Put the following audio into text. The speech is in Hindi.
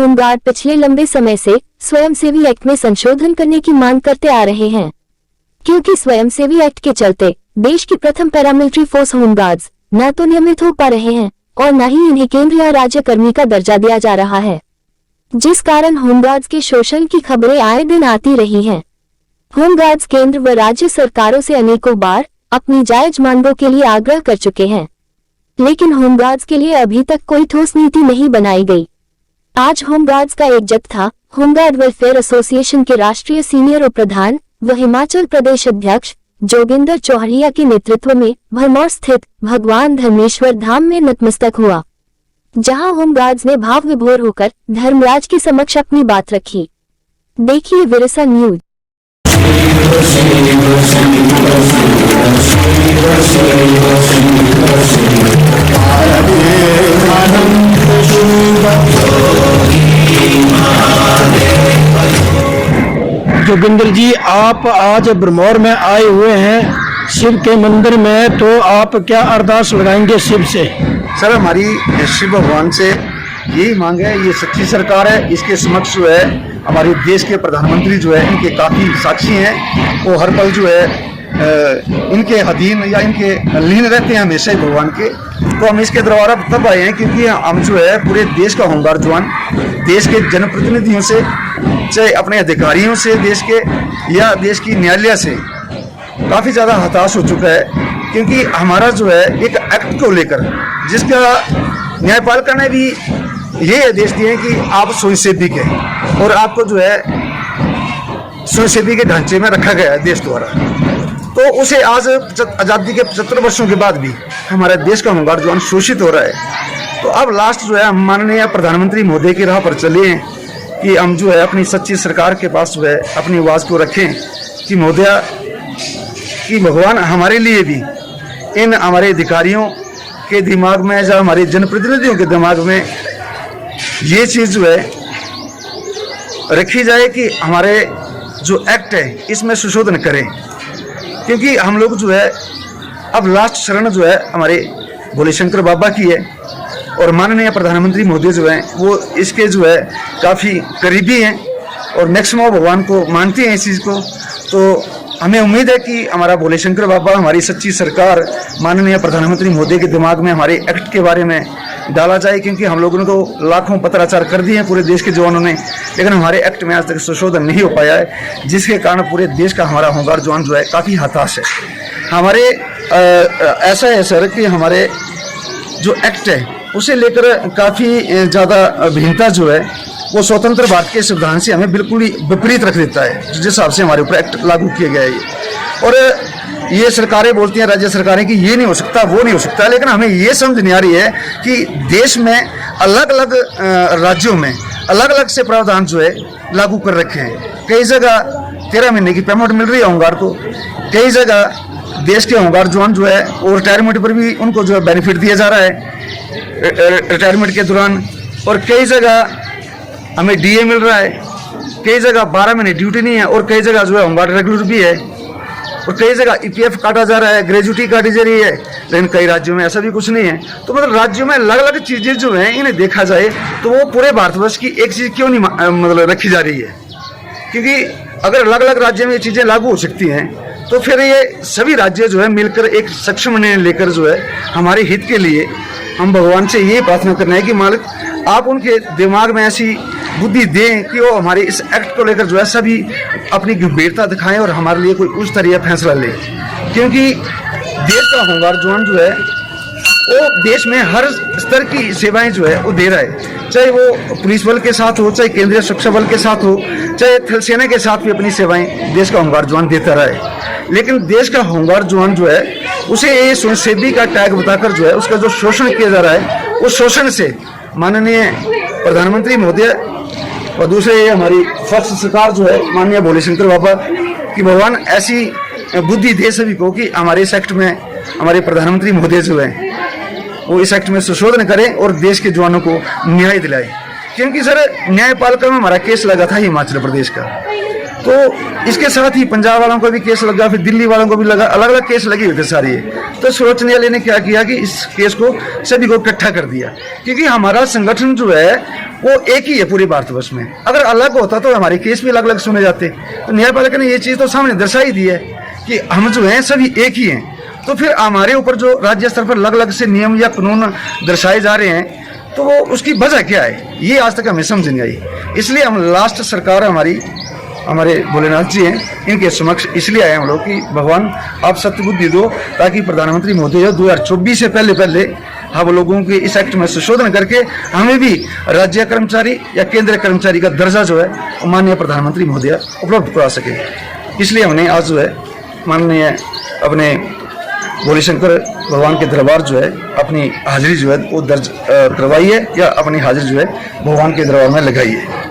होमगार्ड पिछले लंबे समय से स्वयंसेवी एक्ट में संशोधन करने की मांग करते आ रहे हैं, क्योंकि स्वयंसेवी एक्ट के चलते देश की प्रथम पैरामिलिट्री फोर्स होमगार्ड्स न तो नियमित हो पा रहे हैं और न ही इन्हें केंद्र या राज्य कर्मी का दर्जा दिया जा रहा है, जिस कारण होमगार्ड्स के शोषण की खबरें आए दिन आती रही हैं। होमगार्ड्स केंद्र व राज्य सरकारों से अनेकों बार अपनी जायज मांगों के लिए आग्रह कर चुके हैं, लेकिन होमगार्ड्स के लिए अभी तक कोई ठोस नीति नहीं बनाई गई। आज होमगार्ड्स का एक जत्था होमगार्ड वेलफेयर एसोसिएशन के राष्ट्रीय सीनियर उप प्रधान व हिमाचल प्रदेश अध्यक्ष जोगिंदर चौहरिया के नेतृत्व में भरमौर स्थित भगवान धर्मेश्वर धाम में नतमस्तक हुआ, जहां होमगार्ड्स ने भाव विभोर होकर धर्मराज के समक्ष अपनी बात रखी। देखिए विरसा न्यूज। जोगिंदर जी, आप आज भरमौर में आए हुए हैं शिव के मंदिर में, तो आप क्या अरदास लगाएंगे शिव से? सर, हमारी शिव भगवान से यही मांग है, ये सच्ची सरकार है, इसके समक्ष जो है हमारे देश के प्रधानमंत्री जो है इनके काफ़ी साक्षी हैं। वो हर पल जो है इनके अधीन या इनके लीन रहते हैं हमेशा ही भगवान के। तो हम इसके द्वारा तब आए हैं क्योंकि हम जो है पूरे देश का होमगार्ड जवान, देश के जनप्रतिनिधियों से, चाहे अपने अधिकारियों से, देश के या देश की न्यायालय से काफ़ी ज़्यादा हताश हो चुका है, क्योंकि हमारा जो है एक एक्ट को लेकर जिसका न्यायपालिका ने भी ये आदेश दिए हैं कि आप स्वयंसेवी के और आपको जो है स्वयंसेवी के ढांचे में रखा गया है देश द्वारा। तो उसे आज आज़ादी के 75 वर्षों के बाद भी हमारे देश का होमगार्ड जवान शोषित हो रहा है। तो अब लास्ट जो है हम माननीय प्रधानमंत्री महोदय की राह पर चले हैं कि हम जो है अपनी सच्ची सरकार के पास जो है अपनी आवाज़ को रखें कि महोदया कि भगवान हमारे लिए भी इन हमारे अधिकारियों के दिमाग में या हमारे जनप्रतिनिधियों के दिमाग में ये चीज़ जो है रखी जाए कि हमारे जो एक्ट है इसमें संशोधन करें, क्योंकि हम लोग जो है अब लास्ट शरण जो है हमारे भोले शंकर बाबा की है और माननीय प्रधानमंत्री मोदी जो हैं वो इसके जो है काफ़ी करीबी हैं और मैक्सिमम भगवान को मानते हैं इस चीज़ को। तो हमें उम्मीद है कि हमारा भोले शंकर बाबा, हमारी सच्ची सरकार, माननीय प्रधानमंत्री मोदी के दिमाग में हमारे एक्ट के बारे में डाला जाए, क्योंकि हम लोगों ने तो लाखों पत्राचार कर दिए हैं पूरे देश के जवानों ने, लेकिन हमारे एक्ट में आज तक संशोधन नहीं हो पाया है, जिसके कारण पूरे देश का हमारा होमगार्ड जवान जो है काफ़ी हताश है। हमारे ऐसा है सर कि हमारे जो एक्ट है उसे लेकर काफ़ी ज़्यादा भिन्नता जो है वो स्वतंत्र भारत के संविधान से हमें बिल्कुल ही विपरीत रख देता है, जिस हिसाब से हमारे ऊपर एक्ट लागू किया गया है। और ये सरकारें बोलती हैं, राज्य सरकारें, कि ये नहीं हो सकता, वो नहीं हो सकता, लेकिन हमें ये समझ नहीं आ रही है कि देश में अलग अलग राज्यों में अलग अलग से प्रावधान जो है लागू कर रखे हैं। कई जगह 13 महीने की पेमेंट मिल रही है होमगार्ड को, कई जगह देश के होमगार्ड जवान जो है और रिटायरमेंट पर भी उनको जो है बेनिफिट दिया जा रहा है रिटायरमेंट के दौरान, और कई जगह हमें डीए मिल रहा है, कई जगह 12 महीने ड्यूटी नहीं है और कई जगह जो है होमगार्ड रेगुलर भी है, और कई जगह ईपीएफ काटा जा रहा है, ग्रेजुटी काटी जा रही है, लेकिन कई राज्यों में ऐसा भी कुछ नहीं है। तो मतलब राज्यों में अलग अलग चीज़ें जो हैं इन्हें देखा जाए तो वो पूरे भारतवर्ष की एक चीज़ क्यों नहीं मतलब रखी जा रही है, क्योंकि अगर अलग अलग राज्यों में ये चीज़ें लागू हो सकती हैं तो फिर ये सभी राज्य जो है मिलकर एक सक्षम निर्णय लेकर जो है हमारे हित के लिए हम भगवान से ये प्रार्थना करना है कि मालिक आप उनके दिमाग में ऐसी बुद्धि दें कि वो हमारे इस एक्ट को लेकर जो है सभी अपनी गंभीरता दिखाएं और हमारे लिए कोई उस तरह फैसला लें, क्योंकि देश का होमगार्ड जवान जो है वो देश में हर स्तर की सेवाएं जो है वो दे रहा है, चाहे वो पुलिस बल के साथ हो, चाहे केंद्रीय सुरक्षा बल के साथ हो, चाहे थल सेना के साथ भी अपनी सेवाएं देश का होमगार्ड जवान देता रहा है। लेकिन देश का होमगार्ड जवान जो है उसे ये स्वयंसेवी का टैग बताकर जो है उसका जो शोषण किया जा रहा है, उस शोषण से माननीय प्रधानमंत्री महोदय और दूसरे हमारी फर्स्ट सरकार जो है माननीय भोले शंकर बाबा की भगवान ऐसी बुद्धि दे सभी को कि हमारे इस एक्ट में हमारे प्रधानमंत्री महोदय जो है वो इस एक्ट में संशोधन करें और देश के जवानों को न्याय दिलाएं, क्योंकि सर न्यायपालिका में हमारा केस लगा था हिमाचल प्रदेश का, तो इसके साथ ही पंजाब वालों को भी केस लगा, फिर दिल्ली वालों को भी लगा, अलग अलग केस लगे हुए थे सारी। तो सर्वोच्च न्यायालय ने क्या किया कि इस केस को सभी को इकट्ठा कर दिया, क्योंकि हमारा संगठन जो है वो एक ही है पूरे भारतवर्ष में। अगर अलग होता तो हमारे केस भी अलग अलग सुने जाते। तो न्यायपालिका ने ये चीज़ तो सामने दर्शाई दी है कि हम जो हैं सभी एक ही हैं। तो फिर हमारे ऊपर जो राज्य स्तर पर अलग अलग से नियम या कानून दर्शाए जा रहे हैं, तो वो उसकी वजह क्या है, ये आज तक हमें समझ नहीं आई। इसलिए हम लास्ट सरकार हमारे भोलेनाथ जी हैं, इनके समक्ष इसलिए आए हम लोग कि भगवान आप सत्य बुद्धि दो, ताकि प्रधानमंत्री महोदय 2024 से पहले हम लोगों के इस एक्ट में संशोधन करके हमें भी राज्य कर्मचारी या केंद्रीय कर्मचारी का दर्जा जो है माननीय प्रधानमंत्री महोदय उपलब्ध करा सके। इसलिए हमने आज जो है माननीय अपने भोले शंकर भगवान के दरबार जो है अपनी हाजिरी जो है वो दर्ज करवाई है, या अपनी हाजिरी जो है भगवान के दरबार में लगाई है।